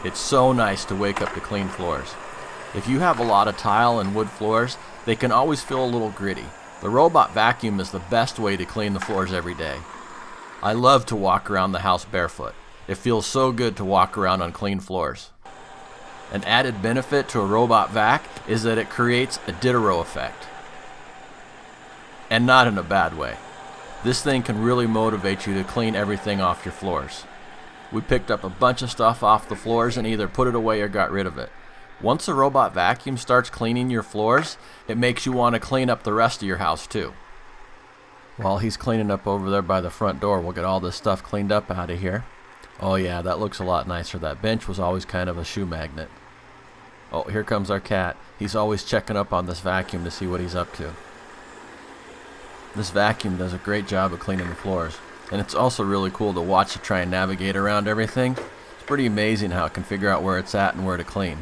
It's so nice to wake up to clean floors. If you have a lot of tile and wood floors, they can always feel a little gritty. The robot vacuum is the best way to clean the floors every day. I love to walk around the house barefoot. It feels so good to walk around on clean floors. An added benefit to a robot vac is that it creates a Diderot effect. And not in a bad way. This thing can really motivate you to clean everything off your floors. We picked up a bunch of stuff off the floors and either put it away or got rid of it. Once a robot vacuum starts cleaning your floors, it makes you want to clean up the rest of your house too. While he's cleaning up over there by the front door, we'll get all this stuff cleaned up out of here. Oh yeah, that looks a lot nicer. That bench was always kind of a shoe magnet. Oh, here comes our cat. He's always checking up on this vacuum to see what he's up to. This vacuum does a great job of cleaning the floors. And it's also really cool to watch it try and navigate around everything. It's pretty amazing how it can figure out where it's at and where to clean.